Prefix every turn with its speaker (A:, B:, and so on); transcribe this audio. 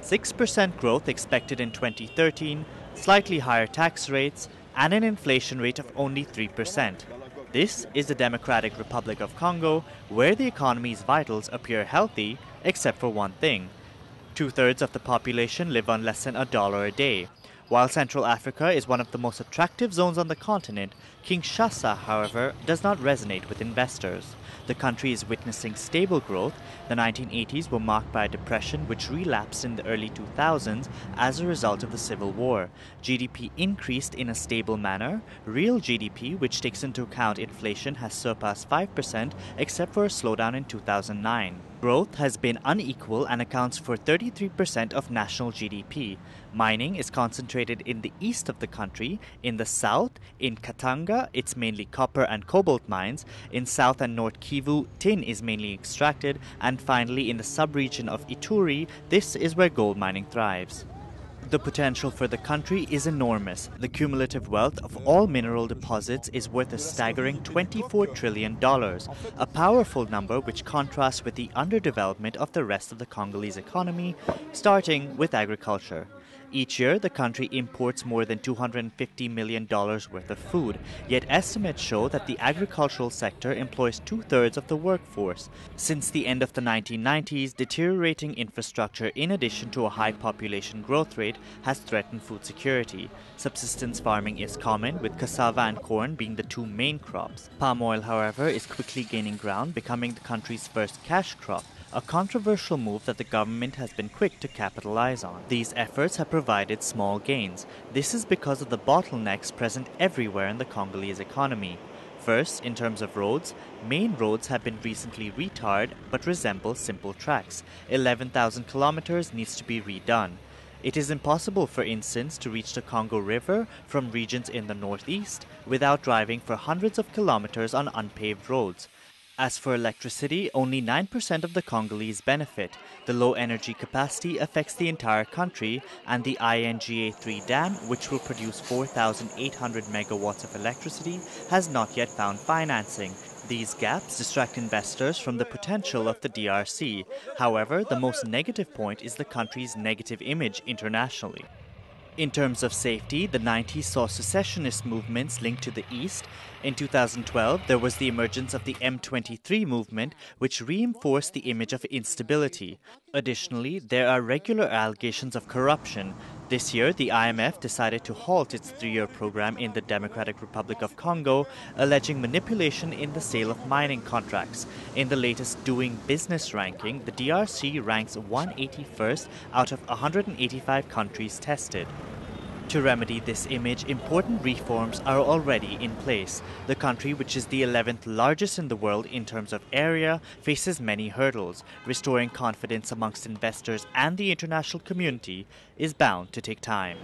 A: 6% growth expected in 2013, slightly higher tax rates, and an inflation rate of only 3%. This is the Democratic Republic of Congo, where the economy's vitals appear healthy, except for one thing. Two-thirds of the population live on less than $1 a day. While Central Africa is one of the most attractive zones on the continent, Kinshasa, however, does not resonate with investors. The country is witnessing stable growth. The 1980s were marked by a depression which relapsed in the early 2000s as a result of the Civil War. GDP increased in a stable manner. Real GDP, which takes into account inflation, has surpassed 5% except for a slowdown in 2009. Growth has been unequal and accounts for 33% of national GDP. Mining is concentrated in the east of the country. In the south, in Katanga, it's mainly copper and cobalt mines. In South and North Kivu, tin is mainly extracted. And finally, in the sub-region of Ituri, this is where gold mining thrives. The potential for the country is enormous. The cumulative wealth of all mineral deposits is worth a staggering $24 trillion, a powerful number which contrasts with the underdevelopment of the rest of the Congolese economy, starting with agriculture. Each year, the country imports more than $250 million worth of food, yet estimates show that the agricultural sector employs two-thirds of the workforce. Since the end of the 1990s, deteriorating infrastructure in addition to a high population growth rate has threatened food security. Subsistence farming is common, with cassava and corn being the two main crops. Palm oil, however, is quickly gaining ground, becoming the country's first cash crop, a controversial move that the government has been quick to capitalize on. These efforts have provided small gains. This is because of the bottlenecks present everywhere in the Congolese economy. First, in terms of roads, main roads have been recently retarred but resemble simple tracks. 11,000 kilometers needs to be redone. It is impossible, for instance, to reach the Congo River from regions in the northeast without driving for hundreds of kilometers on unpaved roads. As for electricity, only 9% of the Congolese benefit. The low energy capacity affects the entire country, and the INGA 3 dam, which will produce 4,800 megawatts of electricity, has not yet found financing. These gaps distract investors from the potential of the DRC. However, the most negative point is the country's negative image internationally. In terms of safety, the 90s saw secessionist movements linked to the East. In 2012, there was the emergence of the M23 movement, which reinforced the image of instability. Additionally, there are regular allegations of corruption. This year, the IMF decided to halt its 3-year program in the Democratic Republic of Congo, alleging manipulation in the sale of mining contracts. In the latest Doing Business ranking, the DRC ranks 181st out of 185 countries tested. To remedy this image, important reforms are already in place. The country, which is the 11th largest in the world in terms of area, faces many hurdles. Restoring confidence amongst investors and the international community is bound to take time.